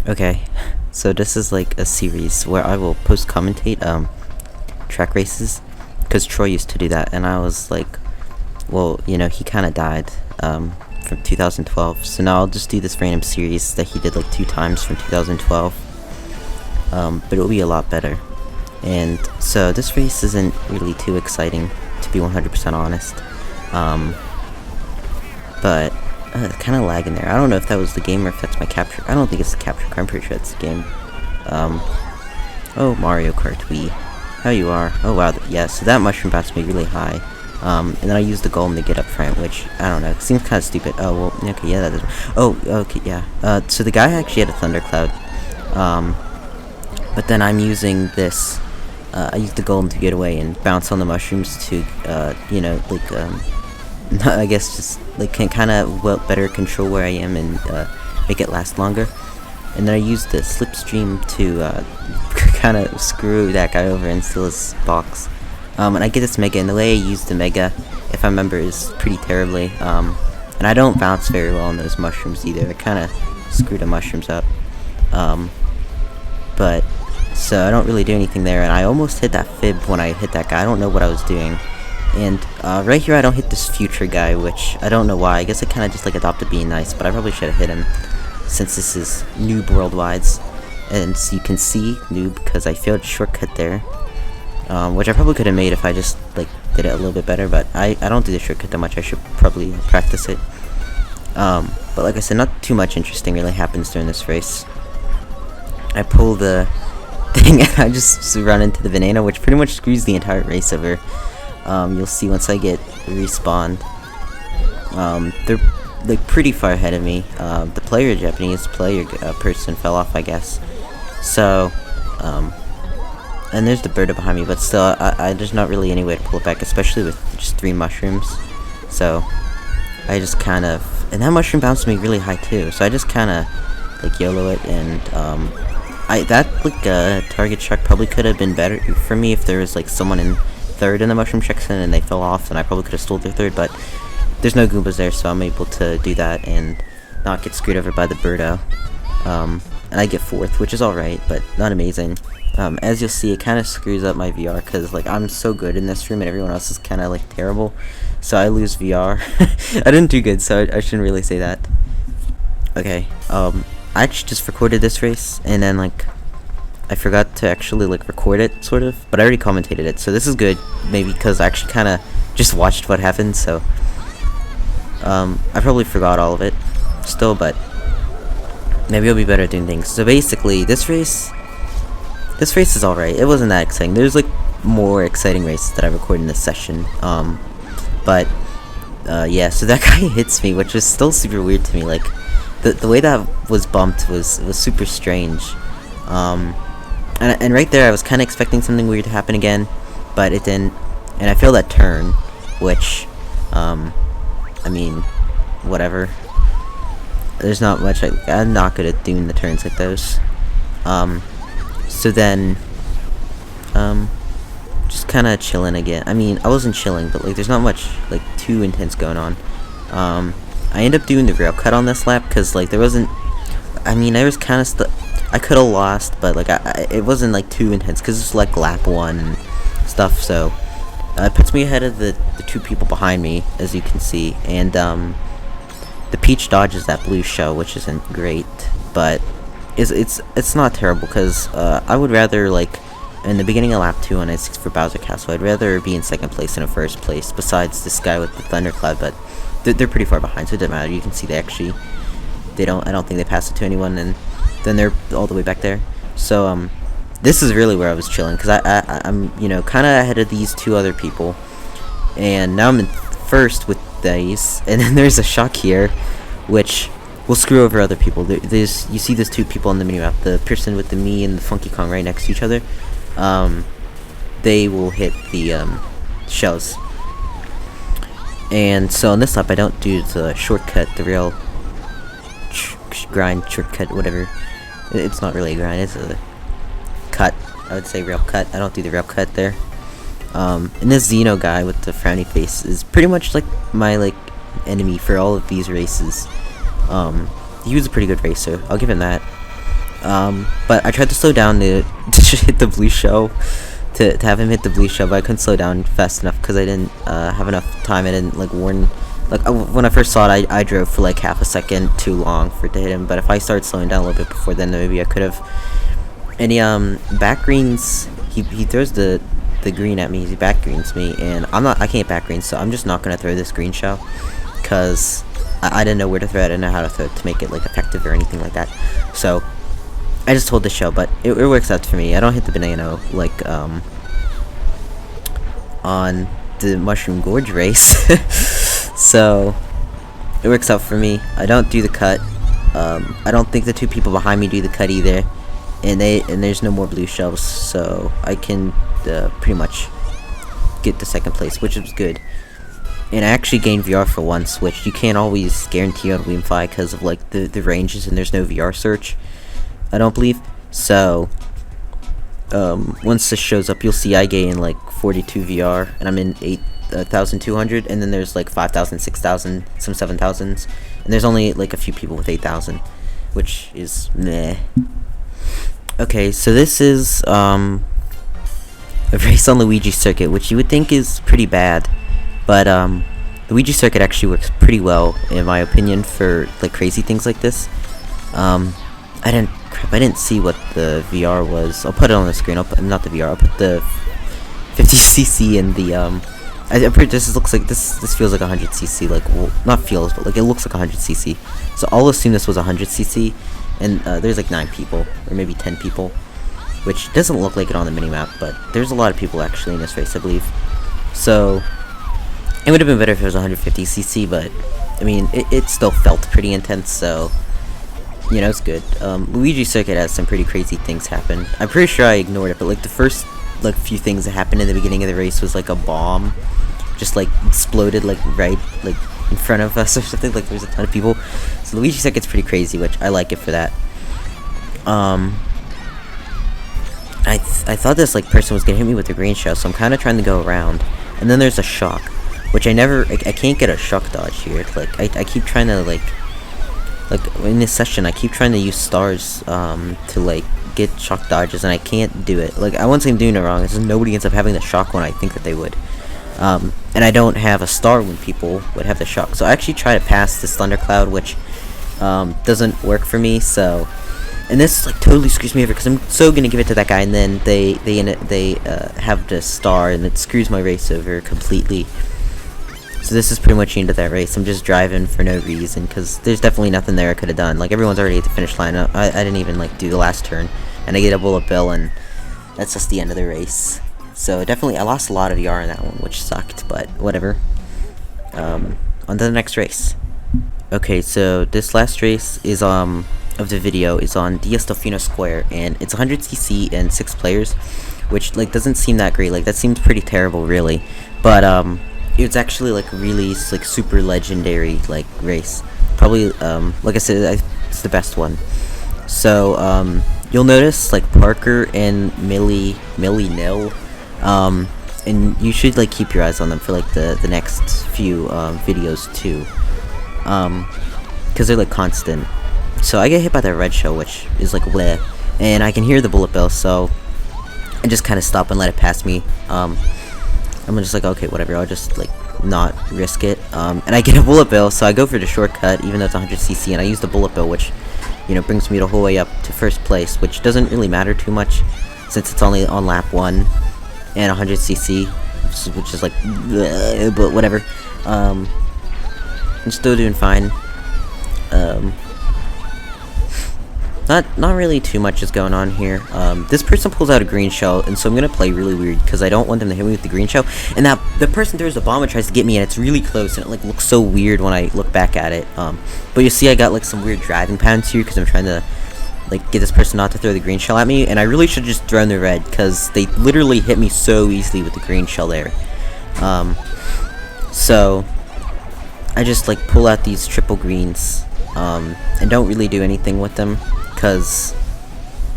Okay, so this is like a series where I will post commentate track races, because Troy used to do that, and I was like, well, he kind of died from 2012, so now I'll just do this random series that he did like 2 times from 2012, but it'll be a lot better. And so this race isn't really too exciting, to be 100% honest, but kind of lagging there. I don't know if that was the game or if that's my capture. I don't think it's the capture card. I'm pretty sure it's the game. Oh, Mario Kart Wii. How you are? Oh wow, yeah, so that mushroom bounced me really high. And then I used the golem to get up front, which, I don't know, it seems kind of stupid. Oh, well, okay, yeah, that is. Oh, okay, yeah. So the guy actually had a thundercloud. But then I'm using this, I used the golem to get away and bounce on the mushrooms to, I guess just, like, can kind of better control where I am and, make it last longer. And then I used the slipstream to, kind of screw that guy over and steal his box. And I get this mega, and the way I use the mega, if I remember, is pretty terribly. And I don't bounce very well on those mushrooms either. I kind of screw the mushrooms up. But, so I don't really do anything there, and I almost hit that fib when I hit that guy. I don't know what I was doing. And, right here I don't hit this future guy, which I don't know why. I guess I kind of just, like, adopted being nice, but I probably should have hit him, since this is Noob Worldwides. And so you can see Noob, because I failed shortcut there, which I probably could have made if I just, like, did it a little bit better, but I don't do the shortcut that much. I should probably practice it. But like I said, not too much interesting really happens during this race. I pull the thing and I just run into the banana, which pretty much screws the entire race over. You'll see once I get respawned. They're like pretty far ahead of me. The Japanese player person fell off, I guess. So, and there's the bird behind me, but still, there's not really any way to pull it back, especially with just 3 mushrooms. So, I just kind of, and that mushroom bounced me really high too. So I just kind of like YOLO it, and target truck probably could have been better for me if there was like someone in 3rd in the mushroom section and they fell off, and I probably could have stole their 3rd, but there's no Goombas there, so I'm able to do that and not get screwed over by the birdo. And I get 4th, which is alright, but not amazing. As you'll see, it kind of screws up my VR, because like I'm so good in this room and everyone else is kind of like terrible, so I lose VR. I didn't do good, so I shouldn't really say that. Okay, I actually just recorded this race, and then like I forgot to actually like record it, sort of, but I already commentated it, so this is good, maybe because I actually kind of just watched what happened, so I probably forgot all of it still, but maybe I'll be better at doing things. So basically, this race is alright. It wasn't that exciting. There's like more exciting races that I recorded in this session, but yeah, so that guy hits me, which was still super weird to me. Like the way that was bumped was super strange, and right there I was kind of expecting something weird to happen again, but it didn't, and I failed that turn, which I mean, whatever. There's not much. I'm not good at doing the turns like those. So then, just kind of chilling again. I mean, I wasn't chilling, but like, there's not much like too intense going on. I ended up doing the rail cut on this lap because like there wasn't. I mean, there was kind of I could have lost, but like it wasn't like too intense because it's like lap 1 and stuff. So it puts me ahead of the 2 people behind me, as you can see, and the Peach dodges that blue shell, which isn't great, but it's not terrible, because I would rather, like, in the beginning of lap 2 on it's for Bowser Castle, I'd rather be in 2nd place than in 1st place, besides this guy with the thundercloud, but they're pretty far behind, so it doesn't matter. You can see I don't think they passed it to anyone, and then they're all the way back there. So this is really where I was chilling, because I'm kind of ahead of these 2 other people, and now I'm in 1st with these, and then there's a shock here, which will screw over other people. You see those 2 people on the mini-map, the person with the Mii and the Funky Kong right next to each other. They will hit the shells. And so on this lap, I don't do the shortcut, the real grind, shortcut, whatever. It's not really a grind, it's a cut. I would say rail cut. I don't do the rail cut there. And this Xeno guy with the frowny face is pretty much like my enemy for all of these races. He was a pretty good racer, I'll give him that. But I tried to slow down to hit the blue shell, to have him hit the blue shell, but I couldn't slow down fast enough because I didn't have enough time. I didn't like warn. Like when I first saw it, I drove for like half a second too long for it to hit him. But if I started slowing down a little bit before then, maybe I could have. And he back greens. He throws the green at me. He back greens me, and I can't back green, so I'm just not gonna throw this green shell, cause I didn't know where to throw it. I didn't know how to throw it to make it like effective or anything like that. So I just hold the shell, but it works out for me. I don't hit the banana like on the Mushroom Gorge race. So it works out for me. I don't do the cut. I don't think the two people behind me do the cut either, and there's no more blue shells, so I can pretty much get to second place, which is good. And I actually gained VR for once, which you can't always guarantee on Weemfi because of like the ranges, and there's no VR search, I don't believe. So once this shows up, you'll see I gain like 42 VR, and I'm in 8,200, and then there's like 5,000, 6,000, some 7,000s, and there's only like a few people with 8,000, which is meh. Okay, so this is a race on Luigi Circuit, which you would think is pretty bad, but Luigi Circuit actually works pretty well in my opinion for like crazy things like this. I didn't see what the VR was. I'll put it on the screen. Not the VR. I'll put the 50cc in the I'm pretty. This looks like this feels like 100cc. Like, well, not feels, but like it looks like 100cc. So I'll assume this was 100cc, and there's like 9 people or maybe 10 people, which doesn't look like it on the minimap, but there's a lot of people actually in this race, I believe. So it would have been better if it was 150cc, but I mean it still felt pretty intense. So you know, it's good. Luigi Circuit has some pretty crazy things happen. I'm pretty sure I ignored it, but like the first like few things that happened in the beginning of the race was like a bomb just like exploded like right like in front of us or something. Like there's a ton of people. So Luigi Circuit's pretty crazy, which I like it for that. I thought this like person was gonna hit me with the green shell, so I'm kind of trying to go around, and then there's a shock, which I can't get a shock dodge here. Like I keep trying to like in this session I keep trying to use stars to like get shock dodges, and I can't do it. Like I won't say I'm doing it wrong, it's just nobody ends up having the shock when I think that they would. And I don't have a star when people would have the shock, so I actually try to pass this thundercloud, which doesn't work for me. So, and this like totally screws me over because I'm so gonna give it to that guy, and then they have the star, and it screws my race over completely. So this is pretty much the end of that race. I'm just driving for no reason because there's definitely nothing there I could have done. Like everyone's already at the finish line. I didn't even like do the last turn, and I get a bullet bill, and that's just the end of the race. So definitely I lost a lot of VR in that one, which sucked, but whatever. On to the next race. Okay, so this last race is of the video is on Diastofino Square, and it's 100cc and 6 players, which like doesn't seem that great. Like that seems pretty terrible, really. But it's actually like really like super legendary like race. Probably like I said, it's the best one. So you'll notice like Parker and Millie nil. And you should like keep your eyes on them for like the next few videos too, because they're like constant. So I get hit by that red shell, which is like bleh, and I can hear the bullet bill, so I just kind of stop and let it pass me. I'm just like, okay, whatever, I'll just like not risk it. And I get a bullet bill, so I go for the shortcut even though it's 100cc, and I use the bullet bill, which you know brings me the whole way up to first place, which doesn't really matter too much since it's only on lap 1 and 100cc, which is like bleh, but whatever. I'm still doing fine. Not really too much is going on here. This person pulls out a green shell, and so I'm gonna play really weird because I don't want them to hit me with the green shell. And now the person throws a bomb and tries to get me, and it's really close, and it like looks so weird when I look back at it. But you see, I got like some weird driving patterns here because I'm trying to like get this person not to throw the green shell at me, and I really should just throw the red because they literally hit me so easily with the green shell there. So I just like pull out these triple greens and don't really do anything with them because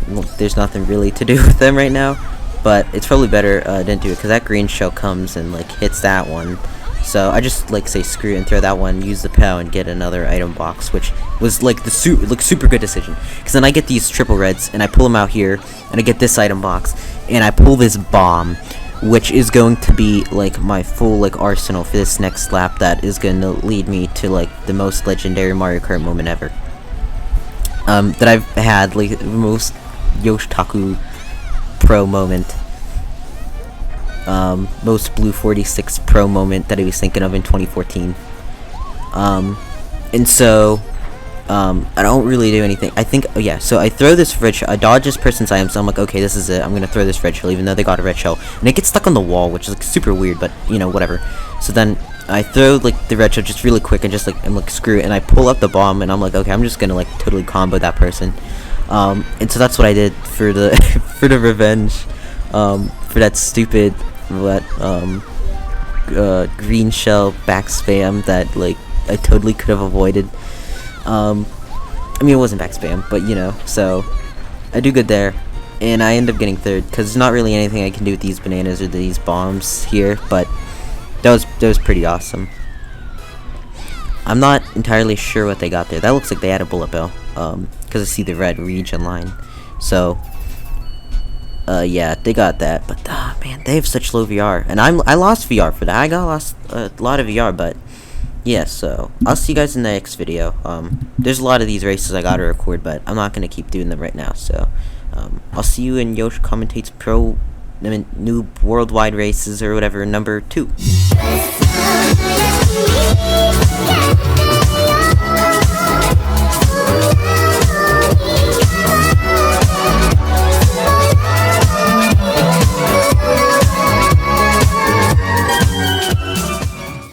well, there's nothing really to do with them right now. But it's probably better I didn't do it because that green shell comes and like hits that one, So I just like say screw it and throw that one, use the POW and get another item box, which was like the super good decision. Because then I get these triple reds and I pull them out here and I get this item box and I pull this bomb, which is going to be like my full like arsenal for this next lap that is going to lead me to like the most legendary Mario Kart moment ever. That I've had, like the most Yosh Pro moment. Most Blue 46 Pro moment that I was thinking of in 2014. And so, I don't really do anything. I think, oh yeah, so I throw this red shell, I dodge this person's item, so I'm like, okay, this is it, I'm gonna throw this red shell, even though they got a red shell, and it gets stuck on the wall, which is like super weird, but, you know, whatever. So then, I throw, like, the red shell just really quick, and just, like, I'm like, screw it, and I pull up the bomb, and I'm like, okay, I'm just gonna, like, totally combo that person. And so that's what I did for the, for the revenge, for that stupid, green shell back spam that, like, I totally could have avoided. I mean, it wasn't back spam, but, you know, so I do good there, and I end up getting third, because there's not really anything I can do with these bananas or these bombs here, but that was pretty awesome. I'm not entirely sure what they got there. That looks like they had a bullet bill, because I see the red region line, so, yeah, they got that, but, man, they have such low VR, and I lost VR for that. I lost a lot of VR, but, yeah, so, I'll see you guys in the next video. There's a lot of these races I gotta record, but I'm not gonna keep doing them right now, so, I'll see you in Yosh Commentates Noob Worldwide Races, or whatever, number 2.